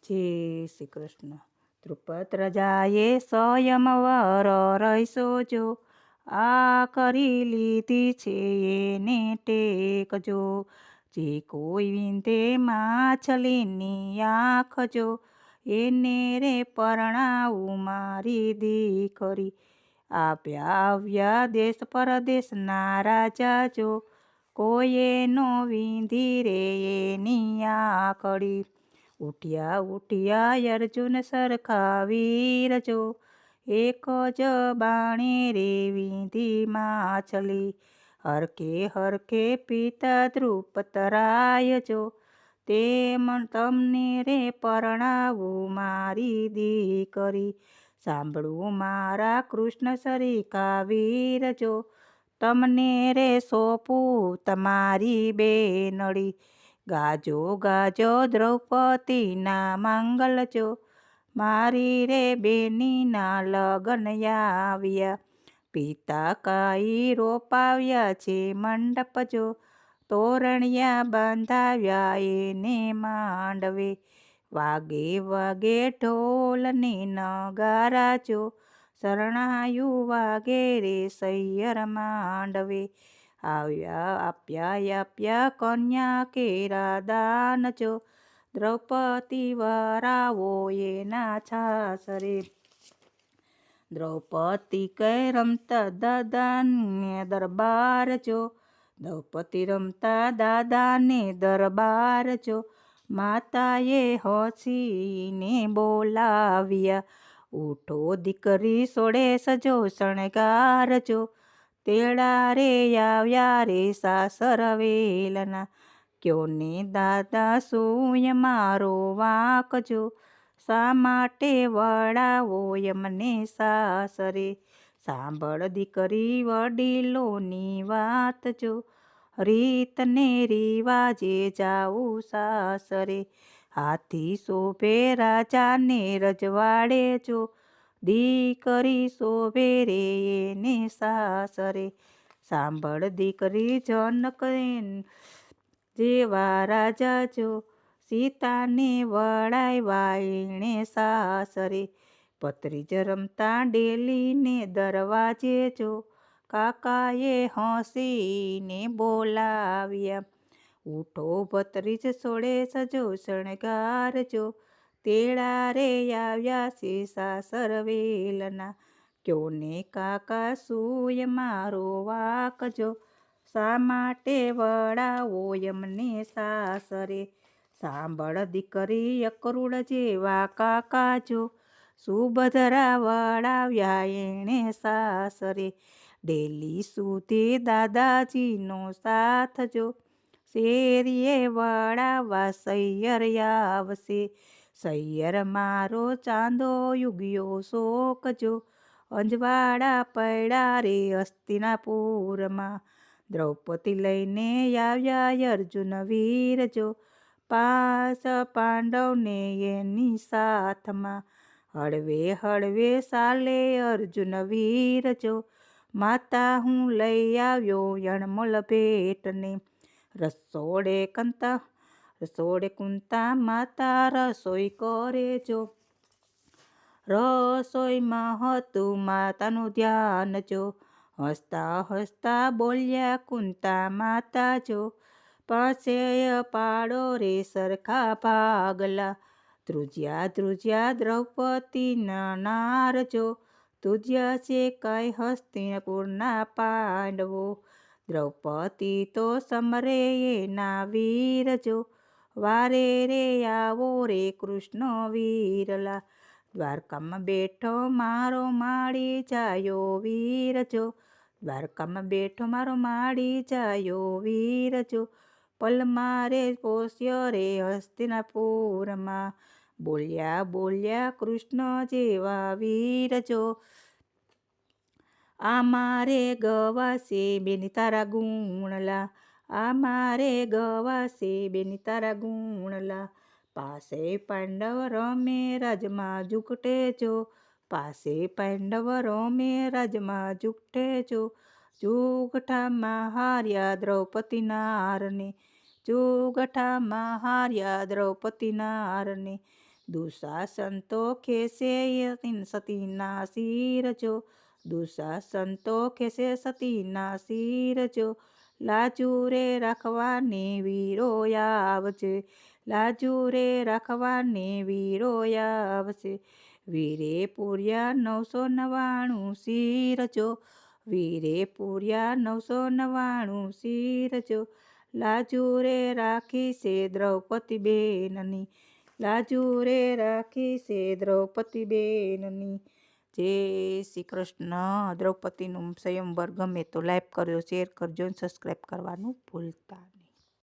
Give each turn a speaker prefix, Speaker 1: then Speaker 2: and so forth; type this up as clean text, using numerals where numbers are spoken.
Speaker 1: જય શ્રી કૃષ્ણ. દ્રુપદ રાજાએ સ્વયંવર રહીશો જો, આ કરી લીધી છે એને ટેકજો. જે કોઈ વિંધે માછલીની આંખ જો, એને રે પરણાવું મારી દીકરી. આપ્યા આવ્યા દેશ પરદેશના રાજા જો, કોઈએ નો વિંધી રે એની આંખડી. ઉઠ્યા ઉઠ્યા અર્જુન સરખા વીર જો, એક જ બાણે રે વિંધી માછલી. હરખે હરખે પિતા દ્રુપદરાય જો, તેમ તમને રે પરણાવું મારી દીકરી. સાંભળું મારા કૃષ્ણ સરીખા વીર જો, તમને રે સોંપું તમારી બેનડી. ગાજો ગાજો દ્રૌપદીના માંગલ જો, મારી રે બેનીના લગન આવ્યા. પિતા કાઈ રોપાવ્યા છે મંડપ જો, તોરણિયા બાંધાવ્યા એને માંડવે. વાગે વાગે ઢોલ ને નગારા જો, શરણાયું વાગે રે સૈયર માંડવે. આપ્યા આપ્યા કન્યા કેરા દાન જો, દ્રૌપદી વરાવો એના છાસરે. દ્રૌપદી કે રમતા દાદાને દરબાર જો, દ્રૌપદી રમતા દાદાને દરબાર જો. માતાએ હસીને બોલાવ્યા, ઉઠો દીકરી સોડે સજો શણગાર જો. તેડા રે આવ્યા રે સાસર વેલના, ક્યો ને દાદા શું મારો વાંક જો, શા માટે વળાવો એમને સાસરે. સાંભળ દીકરી વડીલોની વાત જો, રીત ને રિવાજે જાવું સાસરે. હાથી શોભે રાજાને રજવાડે જો, દીકરી શોભે રે એને સાસરે. સાંભળ દીકરી જનક જેવા રાજા જો, સીતાને વળાવ્યા એણે સાસરે. ભત્રીજ રમતા ડેલીને દરવાજે જો, કાકાએ હસીને બોલાવ્યા. ઉઠો ભત્રીજ સોડે સજો શણગાર જો, તેડા રે આવ્યા છે સાસર વેલના. ક્યો ને કાકા શું મારો વાંક જો, શા માટે વળાવો એમને સાસરે. સાંભળ દીકરી અક્રૂર જેવા કાકા જો, સુભદ્રા વળાવ્યા એણે સાસરે. ડેલી સુધી દાદાજીનો સાથ જો, શેરીએ વળાવવા સૈયર આવશે. સૈયર મારો ચાંદો યુગ્યો શોક જો, અંજવાળા પડ્યા રે હસ્તિનાપુરમાં. દ્રૌપદી લઈને આવ્યા અર્જુન વીર જો, 5 પાંડવને એની સાથમાં. હળવે હળવે ચાલે અર્જુન વીર જો, માતા હું લઈ આવ્યો અણમોલ ભેટને. રસોડે કુંતા માતા રસોઈ કરે જો, રસોઈમાં હતું માતાનું ધ્યાન જો. હસતા હસતા બોલ્યા કુંતા માતા જો, 5 પાડો રે સરખા ભાગલા. ધ્રુજ્યા ધ્રુજ્યા દ્રૌપદીના નાર જો, ધ્રુજ્યા છે કઈ હસ્તિનાપુરના પાંડવો. દ્રૌપદી તો સમરે એના વીર જો, વારે રે આવો રે કૃષ્ણ વીરલા. દ્વારકામાં બેઠો મારો માળી જાયો વીર જો, દ્વારકામાં બેઠો મારો માળી જાયો વીર જો. પલમાં રે પોસ્યો રે હસ્તિનાપુરમાં. બોલ્યા બોલ્યા કૃષ્ણ જેવા વીર જો, આ મારે ગવાશે બેની તારા ગુણલા. આ મારે ગવાશે બેની તારા ગુણલા. પાસે પાંડવ રમે રાજમાં ઝૂકટે જો, પાસે પાંડવ રમે રાજમાં ઝૂકટે જો. ઝૂકટામાં હાર્યા દ્રૌપદીના હારને, ઝૂકટામાં હાર્યા દ્રૌપદીના હારને. દુશાસન તો ખેસે સતીના શિરજો, દુશાસન તો ખેસે સતીના શિરજો, લાજુ રે રાખવાને વીરો આવજે, લાજુ રે રાખવાને વીરો આવશે. વીરે પૂર્યા 999 શિરજો, વીરે પૂર્યા 999 શિરજો, લાજુ રે રાખી છે દ્રૌપદી બેનની, લાજુ રે રાખી છે દ્રૌપદી બેનની. જય શ્રી કૃષ્ણ. દ્રૌપદીનું સ્વયંવર ગમે તો લાઈક કરજો, શેર કરજો અને સબસ્ક્રાઈબ કરવાનું ભૂલતા નહીં.